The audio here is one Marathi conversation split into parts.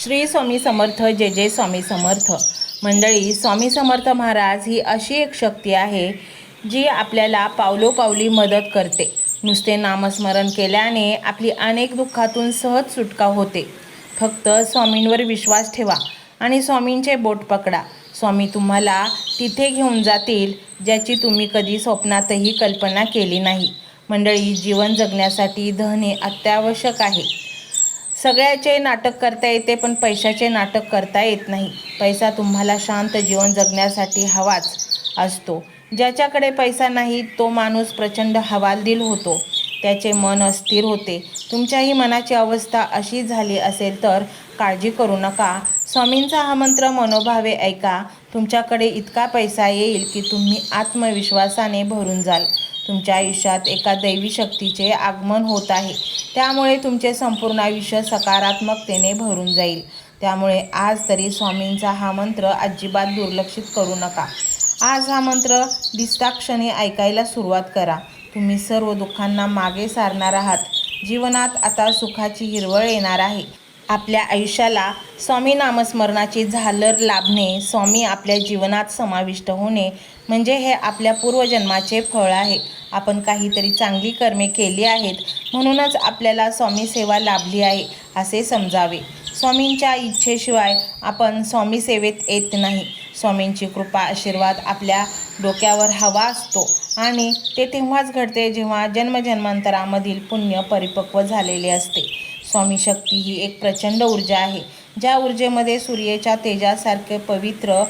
श्री स्वामी समर्थ. जय जय स्वामी समर्थ. मंडळी, स्वामी समर्थ महाराज ही अशी एक शक्ती आहे जी आपल्याला पावलोपावली मदत करते. नुसते नामस्मरण केल्याने आपली अनेक दुःखातून सहज सुटका होते. फक्त स्वामींवर विश्वास ठेवा आणि स्वामींचे बोट पकडा. स्वामी तुम्हाला तिथे घेऊन जातील ज्याची तुम्ही कधी स्वप्नातही कल्पना केली नाही. मंडळी, जीवन जगण्यासाठी धन हे अत्यावश्यक आहे. सगळ्याचे नाटक करता येते, पण पैशाचे नाटक करता येत नाही. पैसा तुम्हाला शांत जीवन जगण्यासाठी हवाच असतो. ज्याच्याकडे पैसा नाही तो माणूस प्रचंड हवालदिल होतो. त्याचे मन अस्थिर होते. तुमच्याही मनाची अवस्था अशी झाली असेल तर काळजी करू नका. स्वामींचा हा मंत्र मनोभावे ऐका. तुमच्याकडे इतका पैसा येईल की तुम्ही आत्मविश्वासाने भरून जाल. तुमच्या आयुष्यात एका दैवी शक्तीचे आगमन होत आहे. त्यामुळे तुमचे संपूर्ण आयुष्य सकारात्मकतेने भरून जाईल. त्यामुळे आज तरी स्वामींचा हा मंत्र अजिबात दुर्लक्षित करू नका. आज हा मंत्र दिसता क्षणी ऐकायला सुरुवात करा. तुम्ही सर्व दुःखांना मागे सारणार आहात. जीवनात आता सुखाची हिरवळ येणार आहे. आपल्या आयुष्याला स्वामी नामस्मरणाची झालर लाभणे, स्वामी आपल्या जीवनात समाविष्ट होणे म्हणजे हे आपल्या पूर्वजन्माचे फळ आहे. आपण काहीतरी चांगली कर्मे केली आहेत म्हणूनच आपल्याला स्वामी सेवा लाभली आहे असे समजावे. स्वामींच्या इच्छेशिवाय आपण स्वामी सेवेत येत नाही. स्वामींची कृपा आशीर्वाद आपल्या डोक्यावर हवा असतो आणि ते तेव्हाच घडते जेव्हा जन्मजन्मांतरामधील पुण्य परिपक्व झालेले असते. स्वामी शक्ती ही एक प्रचंड ऊर्जा आहे. ज्या ऊर्जेमध्ये सूर्याच्या तेजासारखे पवित्र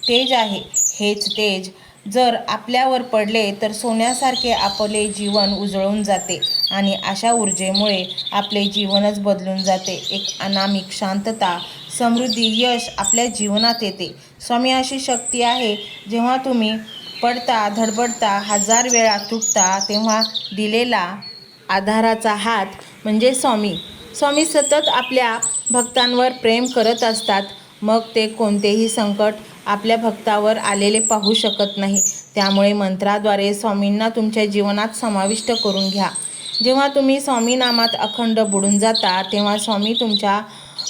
तेज आहे. हेच तेज जर आपल्यावर पडले तर सोन्यासारखे आपले जीवन उजळून जाते आणि अशा ऊर्जेमुळे आपले जीवनच बदलून जाते. एक अनामिक शांतता, समृद्धी, यश आपल्या जीवनात येते. स्वामी अशी शक्ती आहे, जेव्हा तुम्ही पडता, धडपडता, हजार वेळा तुटता तेव्हा दिलेला आधाराचा हात म्हणजे स्वामी. स्वामी सतत आपल्या भक्तांवर प्रेम करत असतात. मग ते कोणतेही संकट आपल्या भक्तावर आलेले पाहू शकत नाही. त्यामुळे मंत्राद्वारे स्वामींना तुमच्या जीवनात समाविष्ट करून घ्या. जेव्हा तुम्ही स्वामी नामात अखंड बुडून जाता तेव्हा स्वामी तुमच्या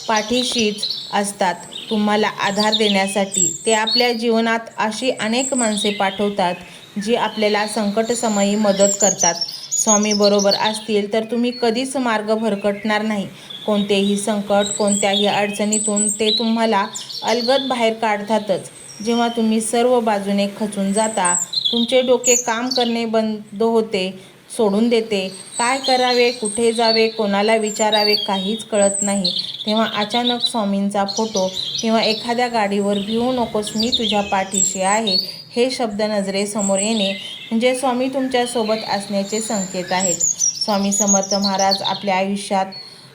पाठीशीच असतात, तुम्हाला आधार देण्यासाठी. ते आपल्या जीवनात अशी अनेक माणसे पाठवतात जी आपल्याला संकटसमयी मदत करतात. स्वामी बरोबर असतील तर तुम्ही कधीच मार्ग भरकटणार नाही. कोणतेही संकट, कोणत्याही अडचणीतून ते तुम्हाला अलगद बाहेर काढतातच. जेव्हा तुम्ही सर्व बाजूने खचून जाता, तुमचे डोके काम करणे बंद होते, सोडून देते. काय करावे, कुठे जावे, कोणाला विचारावे काहीच कळत नाही, तेव्हा अचानक स्वामींचा फोटो किंवा एखाद्या गाडीवर "भिवू नकोस, मी तुझ्या पाठीशी आहे" हे शब्द नजरेसमोर येणे म्हणजे स्वामी तुमच्यासोबत असण्याचे संकेत आहेत. स्वामी समर्थ महाराज आपल्या आयुष्यात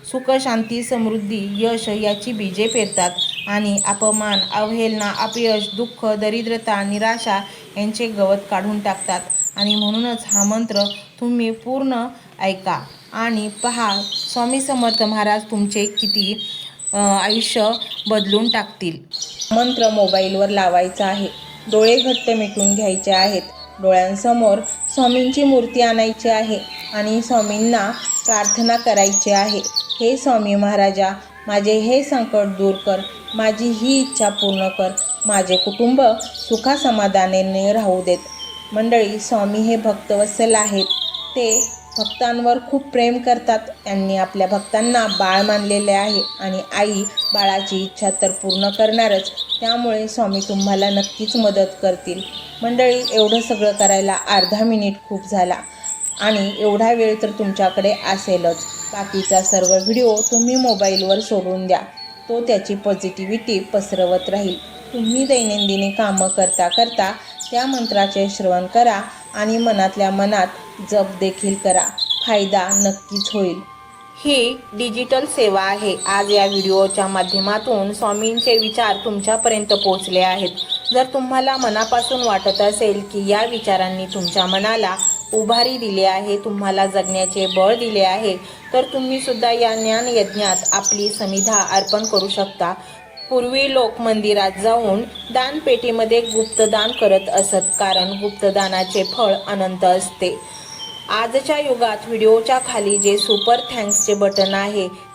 सुख, शांती, समृद्धी, यश याची बीजे पेरतात आणि अपमान, अवहेलना, अपयश, दुःख, दरिद्रता, निराशा यांचे गवत काढून टाकतात. आणि म्हणूनच हा मंत्र तुम्ही पूर्ण ऐका आणि पहा स्वामी समर्थ महाराज तुमचे किती आयुष्य बदलून टाकतील. मंत्र मोबाईलवर लावायचा आहे. डोळे घट्ट मिटून घ्यायचे आहेत. डोळ्यांसमोर स्वामींची मूर्ती आणायची आहे आणि स्वामींना प्रार्थना करायची आहे. हे स्वामी महाराजा, माझे हे संकट दूर कर. माझी ही इच्छा पूर्ण कर. माझे कुटुंब सुखासमाधानाने राहू देत. मंडळी, स्वामी हे भक्तवत्सल आहेत. ते भक्तांवर खूप प्रेम करतात. त्यांनी आपल्या भक्तांना बाळ मानलेले आहे आणि आई बाळाची इच्छा तर पूर्ण करणारच. त्यामुळे स्वामी तुम्हाला नक्कीच मदत करतील. मंडळी, एवढं सगळं करायला अर्धा मिनिट खूप झाला आणि एवढा वेळ तर तुमच्याकडे असेलच. बाकीचा सर्व व्हिडिओ तुम्ही मोबाईलवर सोडून द्या. तो त्याची पॉझिटिव्हिटी पसरवत राहील. तुम्ही दैनंदिनी कामं करता करता त्या मंत्राचे श्रवण करा आणि मनातल्या मनात जप देखील करा. फायदा नक्कीच होईल. ही डिजिटल सेवा आहे. आज या व्हिडिओच्या माध्यमातून स्वामींचे विचार तुमच्यापर्यंत पोहोचले आहेत. जर तुम्हाला मनापासून वाटत असेल की या विचारांनी तुमच्या मनाला उभारी दिली आहे, तुम्हाला जगण्याचे बळ दिले आहे, तर तुम्ही सुद्धा या ज्ञान यज्ञात आपली समिधा अर्पण करू शकता. पूर्वी लोक मंदिरात जाऊन दानपेटीमध्ये गुप्तदान करत असत, कारण गुप्तदानाचे फळ अनंत असते. आजच्या युगात व्हिडिओच्या खाली जे सुपर थँक्सचे बटन आहे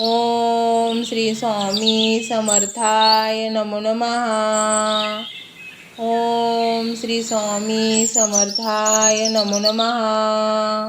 ओम श्री स्वामी समर्थाय नमो नमः. ओम श्री स्वामी समर्थाय नमो नमः.